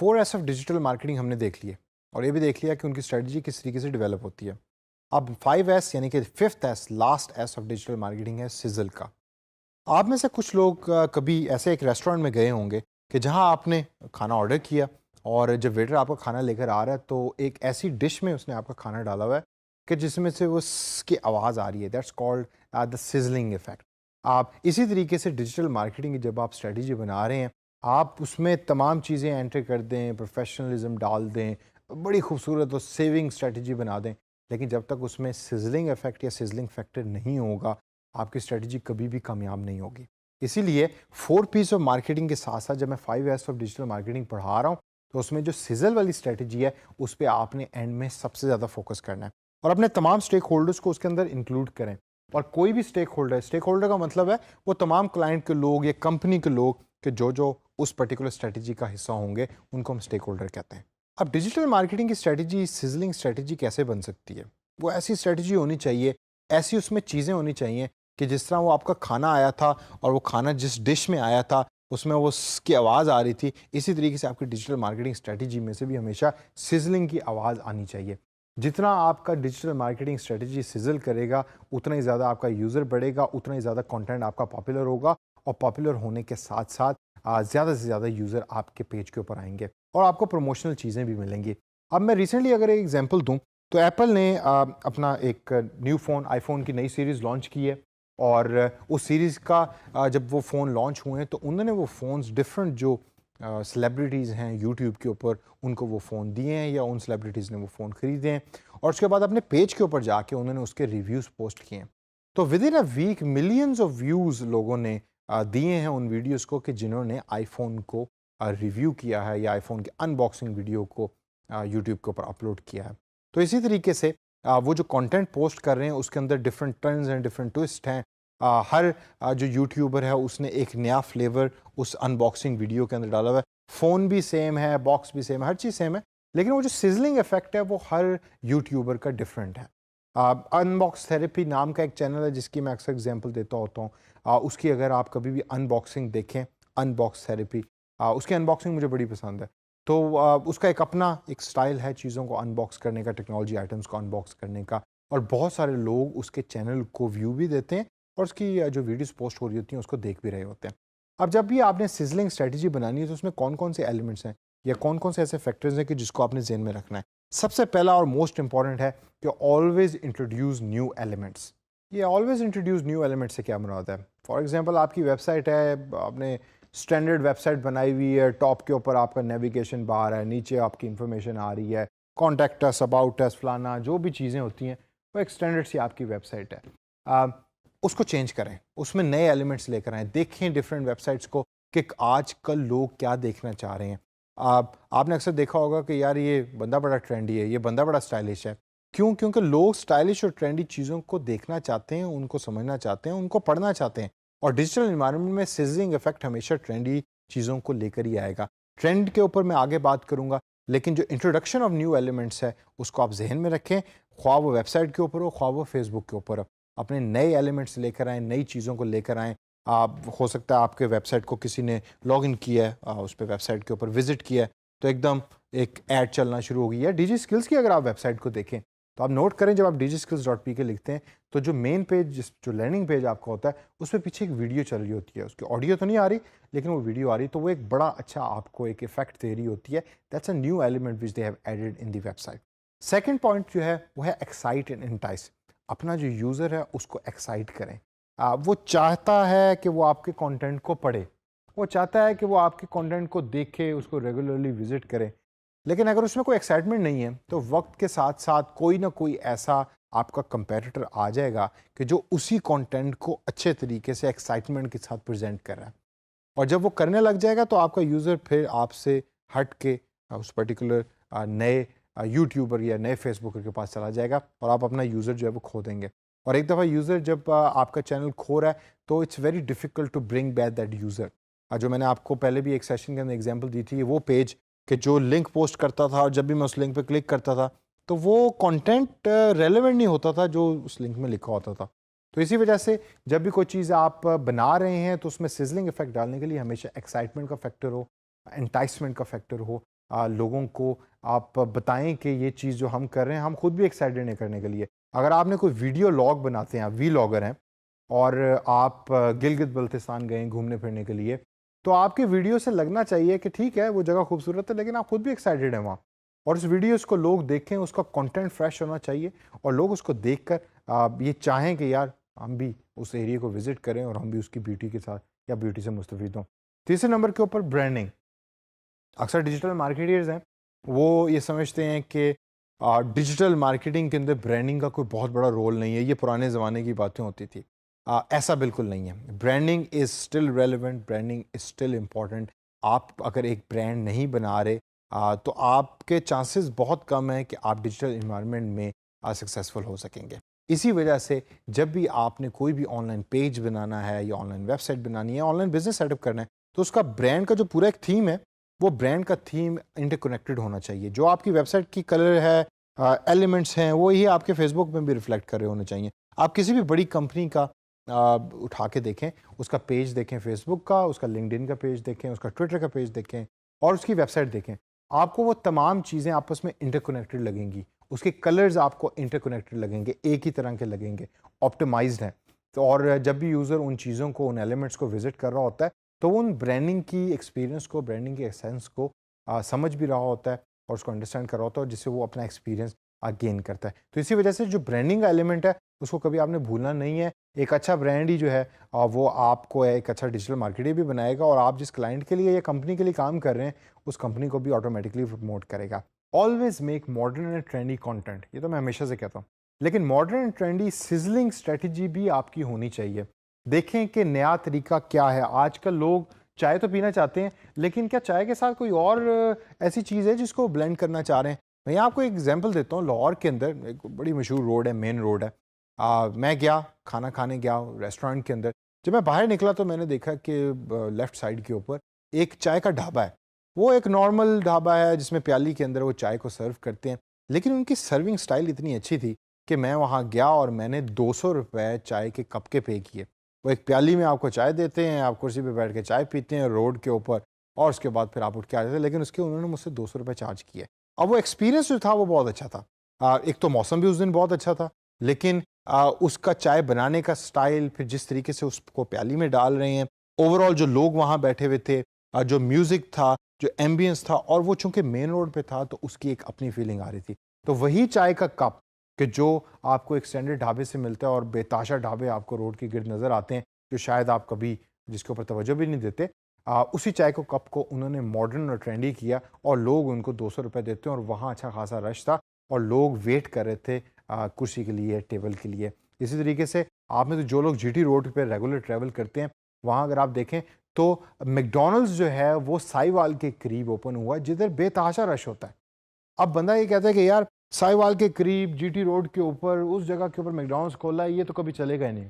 4S of digital marketing हमने देख लिया और ये भी देख लिया कि उनकी स्ट्रेटजी किस तरीके से डेवलप होती है। अब 5S यानी कि 5th S, last S of digital marketing है सिजल का। आप में से कुछ लोग कभी ऐसे एक रेस्टोरेंट में गए होंगे कि जहां आपने खाना ऑर्डर किया और जब वेटर आपका खाना लेकर आ रहा है तो एक ऐसी डिश में उसने आपका खाना डाला हुआ है कि जिसमें से उसकी आवाज़ आ रही है। That's called the sizzling effect. आप इसी तरीके से डिजिटल मार्केटिंग की जब आप स्ट्रेटजी बना रहे हैं, आप उसमें तमाम चीज़ें एंटर कर दें, प्रोफेशनलिज्म डाल दें, बड़ी खूबसूरत और सेविंग स्ट्रेटजी बना दें, लेकिन जब तक उसमें सिजलिंग इफेक्ट या सिजलिंग फैक्टर नहीं होगा, आपकी स्ट्रेटजी कभी भी कामयाब नहीं होगी। इसीलिए 4 P's ऑफ मार्केटिंग के साथ साथ जब मैं 5S ऑफ डिजिटल मार्केटिंग पढ़ा रहा हूँ, तो उसमें जो सिजल वाली स्ट्रेटजी है उस पर आपने एंड में सबसे ज़्यादा फोकस करना है और अपने तमाम स्टेक होल्डर्स को उसके अंदर इंक्लूड करें। और कोई भी स्टेक होल्डर का मतलब है वो तमाम क्लाइंट के लोग या कंपनी के लोग कि जो जो उस पर्टिकुलर स्ट्रेटजी का हिस्सा होंगे, उनको हम स्टेक होल्डर कहते हैं। अब डिजिटल मार्केटिंग की स्ट्रेटजी, सिजलिंग स्ट्रेटजी कैसे बन सकती है? वो ऐसी स्ट्रेटजी होनी चाहिए, ऐसी उसमें चीज़ें होनी चाहिए कि जिस तरह वो आपका खाना आया था और वो खाना जिस डिश में आया था उसमें वो उसकी आवाज़ आ रही थी, इसी तरीके से आपकी डिजिटल मार्केटिंग स्ट्रेटजी में से भी हमेशा सिजलिंग की आवाज़ आनी चाहिए। जितना आपका डिजिटल मार्केटिंग स्ट्रेटजी सिजल करेगा, उतना ही ज़्यादा आपका यूज़र बढ़ेगा, उतना ही ज़्यादा कंटेंट आपका पॉपुलर होगा और पॉपुलर होने के साथ साथ ज़्यादा से ज़्यादा यूज़र आपके पेज के ऊपर आएंगे और आपको प्रमोशनल चीज़ें भी मिलेंगी। अब मैं रिसेंटली अगर एक एग्जांपल दूं तो एप्पल ने अपना एक न्यू फ़ोन, आईफोन की नई सीरीज़ लॉन्च की है और उस सीरीज़ का जब वो फ़ोन लॉन्च हुए तो उन्होंने वो फ़ोन्स डिफरेंट जो सेलिब्रिटीज़ हैं यूट्यूब के ऊपर, उनको वो फ़ोन दिए हैं या उन सेलिब्रिटीज़ ने वो फ़ोन ख़रीदे हैं और उसके बाद अपने पेज के ऊपर जाके उन्होंने उसके रिव्यूज़ पोस्ट किए हैं। तो with in a week millions of views लोगों ने दिए हैं उन वीडियोज़ को कि जिन्होंने आईफोन को रिव्यू किया है या आईफोन की अनबॉक्सिंग वीडियो को यूट्यूब के ऊपर अपलोड किया है। तो इसी तरीके से वो जो कंटेंट पोस्ट कर रहे हैं उसके अंदर डिफरेंट टर्न्स हैं, डिफरेंट ट्विस्ट हैं। हर जो यूट्यूबर है उसने एक नया फ्लेवर उस अनबॉक्सिंग वीडियो के अंदर डाला हुआ है। फ़ोन भी सेम है, बॉक्स भी सेम है, हर चीज़ सेम है, लेकिन वो जो सिजलिंग इफेक्ट है वो हर यूट्यूबर का डिफरेंट है। अनबॉक्स थेरेपी नाम का एक चैनल है जिसकी मैं अक्सर एग्जांपल देता होता हूँ। उसकी अगर आप कभी भी अनबॉक्सिंग देखें, अनबॉक्स थेरेपी, उसकी अनबॉक्सिंग मुझे बड़ी पसंद है। तो उसका एक अपना एक स्टाइल है चीज़ों को अनबॉक्स करने का, टेक्नोलॉजी आइटम्स को अनबॉक्स करने का, और बहुत सारे लोग उसके चैनल को व्यू भी देते हैं और उसकी जो वीडियोस पोस्ट हो रही होती हैं उसको देख भी रहे होते हैं। अब जब भी आपने सिजलिंग स्ट्रेटजी बनानी है तो उसमें कौन कौन से एलिमेंट्स हैं या कौन कौन से ऐसे फैक्टर्स हैं कि जिसको आपने ज़हन में रखना है। सबसे पहला और मोस्ट इंपॉर्टेंट है कि ऑलवेज इंट्रोड्यूस न्यू एलिमेंट्स। ये ऑलवेज इंट्रोड्यूस न्यू एलिमेंट्स से क्या मुराद है? फॉर एग्जांपल आपकी वेबसाइट है, आपने स्टैंडर्ड वेबसाइट बनाई हुई है, टॉप के ऊपर आपका नेविगेशन बार है, नीचे आपकी इंफॉर्मेशन आ रही है, कॉन्टैक्ट अस, अबाउट अस, फलाना जो भी चीज़ें होती हैं वो एक स्टैंडर्ड सी आपकी वेबसाइट है। उसको चेंज करें, उसमें नए एलिमेंट्स लेकर आएँ, देखें डिफरेंट वेबसाइट्स को कि आजकल लोग क्या देखना चाह रहे हैं। आपने अक्सर देखा होगा कि यार ये बंदा बड़ा ट्रेंडी है, ये बंदा बड़ा स्टाइलिश है। क्यों? क्योंकि लोग स्टाइलिश और ट्रेंडी चीज़ों को देखना चाहते हैं, उनको समझना चाहते हैं, उनको पढ़ना चाहते हैं और डिजिटल एनवायरनमेंट में सिजलिंग इफेक्ट हमेशा ट्रेंडी चीज़ों को लेकर ही आएगा। ट्रेंड के ऊपर मैं आगे बात करूँगा, लेकिन जो इंट्रोडक्शन ऑफ न्यू एलिमेंट्स है उसको आप ज़हन में रखें, ख्वाह वो वेबसाइट के ऊपर हो, ख्वाह वो फेसबुक के ऊपर हो। अपने नए एलिमेंट्स लेकर आएँ, नई चीज़ों को लेकर आएँ। आप हो सकता है आपके वेबसाइट को किसी ने लॉगिन किया है, उस पे वेबसाइट के ऊपर विज़िट किया है, तो एकदम एक ऐड चलना शुरू हो गई है। डीजी स्किल्स की अगर आप वेबसाइट को देखें, तो आप नोट करें जब आप digiskills.pk लिखते हैं, तो जो मेन पेज जो लर्निंग पेज आपका होता है, उस पे पीछे एक वीडियो चल रही होती है। उसकी ऑडियो तो नहीं आ रही, लेकिन वो वीडियो आ रही है, तो वो एक बड़ा अच्छा आपको एक इफेक्ट दे रही होती है। That's a new element which they have added in the website. Second point जो है वो है एक्साइट एंड एंटाइस। अपना जो यूज़र है उसको एक्साइट करें। वो चाहता है कि वो आपके कंटेंट को पढ़े, वो चाहता है कि वो आपके कंटेंट को देखे, उसको रेगुलरली विजिट करे, लेकिन अगर उसमें कोई एक्साइटमेंट नहीं है तो वक्त के साथ साथ कोई ना कोई ऐसा आपका कंपेटिटर आ जाएगा कि जो उसी कंटेंट को अच्छे तरीके से एक्साइटमेंट के साथ प्रेजेंट कर रहा है, और जब वो करने लग जाएगा तो आपका यूज़र फिर आपसे हट के उस पर्टिकुलर नए यूट्यूबर या नए फेसबुकर के पास चला जाएगा और आप अपना यूज़र जो है वो खो देंगे। और एक दफ़ा यूज़र जब आपका चैनल खो रहा है तो it's very difficult to bring back that user. जो मैंने आपको पहले भी एक सेशन के अंदर एग्जांपल दी थी, वो पेज कि जो लिंक पोस्ट करता था और जब भी मैं उस लिंक पे क्लिक करता था तो वो कंटेंट रेलेवेंट नहीं होता था जो उस लिंक में लिखा होता था। तो इसी वजह से जब भी कोई चीज़ आप बना रहे हैं तो उसमें सिजलिंग इफेक्ट डालने के लिए हमेशा एक्साइटमेंट का फैक्टर हो, एंटाइसमेंट का फैक्टर हो, लोगों को आप बताएं कि ये चीज़ जो हम कर रहे हैं हम खुद भी एक्साइटेड हैं करने के लिए। अगर आपने कोई वीडियो लॉग बनाते हैं, आप वी लॉगर हैं और आप गिलगित बल्तिस्तान गए घूमने फिरने के लिए, तो आपके वीडियो से लगना चाहिए कि ठीक है वो जगह खूबसूरत है लेकिन आप खुद भी एक्साइटेड हैं वहाँ। और उस वीडियोस को लोग देखें, उसका कंटेंट फ्रेश होना चाहिए और लोग उसको देखकर ये चाहें कि यार हम भी उस एरिया को विजिट करें और हम भी उसकी ब्यूटी के साथ या ब्यूटी से मुस्तफीद हों। तीसरे नंबर के ऊपर ब्रांडिंग। अक्सर डिजिटल मार्केटर्स हैं वो ये समझते हैं कि डिजिटल मार्केटिंग के अंदर ब्रांडिंग का कोई बहुत बड़ा रोल नहीं है, ये पुराने ज़माने की बातें होती थी। ऐसा बिल्कुल नहीं है। Branding is still relevant, branding is still important. आप अगर एक ब्रांड नहीं बना रहे तो आपके चांसेस बहुत कम हैं कि आप डिजिटल इन्वायरमेंट में सक्सेसफुल हो सकेंगे। इसी वजह से जब भी आपने कोई भी ऑनलाइन पेज बनाना है या ऑनलाइन वेबसाइट बनानी है, ऑनलाइन बिजनेस सेटअप करना है, तो उसका ब्रांड का जो पूरा एक थीम है वो ब्रांड का थीम इंटरकनेक्टेड होना चाहिए। जो आपकी वेबसाइट की कलर है, एलिमेंट्स हैं, वो ही आपके फेसबुक में भी रिफ्लेक्ट कर रहे होने चाहिए। आप किसी भी बड़ी कंपनी का उठा के देखें, उसका पेज देखें फेसबुक का, उसका लिंक्डइन का पेज देखें, उसका ट्विटर का पेज देखें और उसकी वेबसाइट देखें, आपको वो तमाम चीज़ें आपस में इंटरकनेक्टेड लगेंगी। उसके कलर्स आपको इंटरकनेक्टेड लगेंगे, एक ही तरह के लगेंगे, ऑप्टिमाइज्ड हैं। तो और जब भी यूज़र उन चीज़ों को, उन एलिमेंट्स को विजिट कर रहा होता है तो वो उन ब्रांडिंग की एक्सपीरियंस को, ब्रांडिंग के एसेंस को समझ भी रहा होता है और उसको अंडरस्टैंड कर रहा होता है और जिससे वो अपना एक्सपीरियंस गेन करता है। तो इसी वजह से जो ब्रांडिंग का एलिमेंट है उसको कभी आपने भूलना नहीं है। एक अच्छा ब्रांड ही जो है वो आपको एक अच्छा डिजिटल मार्केटर भी बनाएगा और आप जिस क्लाइंट के लिए या कंपनी के लिए काम कर रहे हैं उस कंपनी को भी ऑटोमेटिकली प्रमोट करेगा। Always make modern and trendy content, ये तो मैं हमेशा से कहता हूँ, लेकिन modern and trendy sizzling strategy भी आपकी होनी चाहिए। देखें कि नया तरीका क्या है। आजकल लोग चाय तो पीना चाहते हैं लेकिन क्या चाय के साथ कोई और ऐसी चीज़ है जिसको ब्लेंड करना चाह रहे हैं। मैं आपको एक एग्जांपल देता हूँ। लाहौर के अंदर एक बड़ी मशहूर रोड है, मेन रोड है। मैं गया खाना खाने गया रेस्टोरेंट के अंदर। जब मैं बाहर निकला तो मैंने देखा कि लेफ़्ट साइड के ऊपर एक चाय का ढाबा है। वो एक नॉर्मल ढाबा है जिसमें प्याली के अंदर वो चाय को सर्व करते हैं, लेकिन उनकी सर्विंग स्टाइल इतनी अच्छी थी कि मैं वहाँ गया और मैंने 200 रुपये चाय के कप के पे किए। वो एक प्याली में आपको चाय देते हैं, आप कुर्सी पे बैठ के चाय पीते हैं रोड के ऊपर और उसके बाद फिर आप उठ के आ जाते हैं, लेकिन उसके उन्होंने मुझसे 200 रुपये चार्ज किए। अब वो एक्सपीरियंस जो था वो बहुत अच्छा था। एक तो मौसम भी उस दिन बहुत अच्छा था, लेकिन उसका चाय बनाने का स्टाइल, फिर जिस तरीके से उसको प्याली में डाल रहे हैं, ओवरऑल जो लोग वहाँ बैठे हुए थे, जो म्यूज़िक था, जो एम्बियंस था, और वो चूँकि मेन रोड पे था तो उसकी एक अपनी फीलिंग आ रही थी। तो वही चाय का कप कि जो आपको एक स्टैंडर्ड ढाबे से मिलता है और बेताशा ढाबे आपको रोड के गिर्द नज़र आते हैं जो शायद आप कभी जिसके ऊपर तवज्जो भी नहीं देते, उसी चाय को कप को उन्होंने मॉडर्न और ट्रेंडी किया और लोग उनको 200 रुपये देते हैं और वहाँ अच्छा खासा रश था और लोग वेट कर रहे थे कुर्सी के लिए, टेबल के लिए। इसी तरीके से आप में तो जो लोग जीटी रोड पे रेगुलर ट्रैवल करते हैं, वहाँ अगर आप देखें तो मैकडॉनल्ड्स जो है वो साहिवाल के करीब ओपन हुआ है जिधर बेतहाशा रश होता है। अब बंदा ये कहता है कि यार साहिवाल के करीब जीटी रोड के ऊपर उस जगह के ऊपर मैकडॉनल्ड्स खोला है, ये तो कभी चलेगा ही नहीं।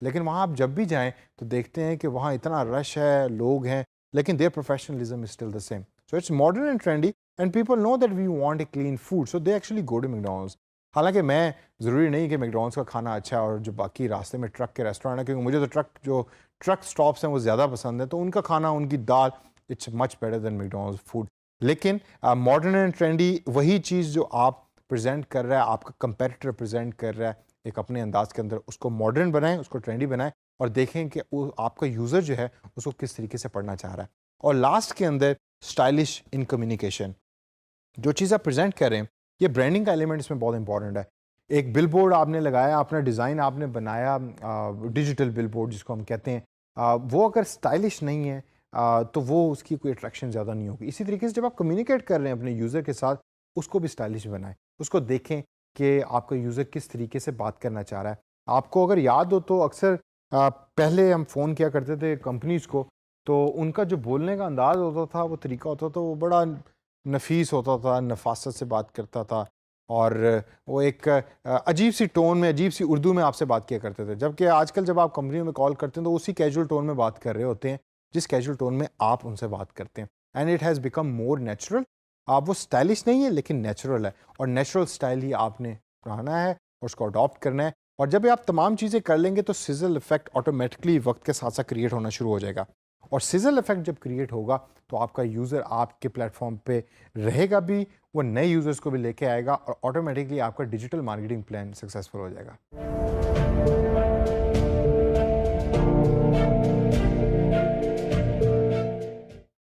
लेकिन वहाँ आप जब भी जाएं तो देखते हैं कि वहाँ इतना रश है, लोग हैं, लेकिन their professionalism is still the same. So it's modern and trendy and people know that we want a clean food, so they actually go to McDonald's. हालांकि मैं ज़रूरी नहीं कि मैकडॉनल्ड्स का खाना अच्छा है और जो बाकी रास्ते में ट्रक के रेस्टोरेंट है, क्योंकि मुझे तो ट्रक स्टॉप्स हैं वो ज़्यादा पसंद है, तो उनका खाना, उनकी दाल, it's much better than McDonald's food. लेकिन मॉडर्न एंड ट्रेंडी वही चीज़ जो आप प्रेजेंट कर रहा है, आपका कंपेटिटर प्रेजेंट कर रहा है एक अपने अंदाज के अंदर, उसको मॉडर्न बनाएं, उसको ट्रेंडी बनाएं और देखें कि वो आपका यूज़र जो है उसको किस तरीके से पढ़ना चाह रहा है। और लास्ट के अंदर स्टाइलिश इन कम्युनिकेशन, जो चीज़ आप प्रेजेंट कर रहे हैं, ये ब्रांडिंग का एलिमेंट इसमें बहुत इंपॉर्टेंट है। एक बिलबोर्ड आपने लगाया, अपना डिज़ाइन आपने बनाया, डिजिटल बिलबोर्ड जिसको हम कहते हैं, वो अगर स्टाइलिश नहीं है तो वो उसकी कोई अट्रैक्शन ज़्यादा नहीं होगी। इसी तरीके से जब आप कम्युनिकेट कर रहे हैं अपने यूज़र के साथ, उसको भी स्टाइलिश बनाएं, उसको देखें कि आपका यूज़र किस तरीके से बात करना चाह रहा है। आपको अगर याद हो तो अक्सर पहले हम फ़ोन किया करते थे कंपनीज़ को, तो उनका जो बोलने का अंदाज़ होता था, वो तरीका होता था, वो बड़ा नफीस होता था, नफासत से बात करता था और वो एक अजीब सी टोन में, अजीब सी उर्दू में आपसे बात किया करते थे। जबकि आजकल जब आप कंपनियों में कॉल करते हैं तो उसी कैजुअल टोन में बात कर रहे होते हैं जिस कैजुअल टोन में आप उनसे बात करते हैं। And it has become more natural. आप वो स्टाइलिश नहीं है लेकिन नेचुरल है, और नेचुरल स्टाइल ही आपने अपनाना है और उसको अडॉप्ट करना है। और जब आप तमाम चीज़ें कर लेंगे तो सिजल इफेक्ट ऑटोमेटिकली वक्त के साथ साथ क्रिएट होना शुरू हो जाएगा। और सिजल इफेक्ट जब क्रिएट होगा तो आपका यूज़र आपके प्लेटफॉर्म पे रहेगा भी, वो नए यूज़र्स को भी लेके आएगा और ऑटोमेटिकली आपका डिजिटल मार्केटिंग प्लान सक्सेसफुल हो जाएगा।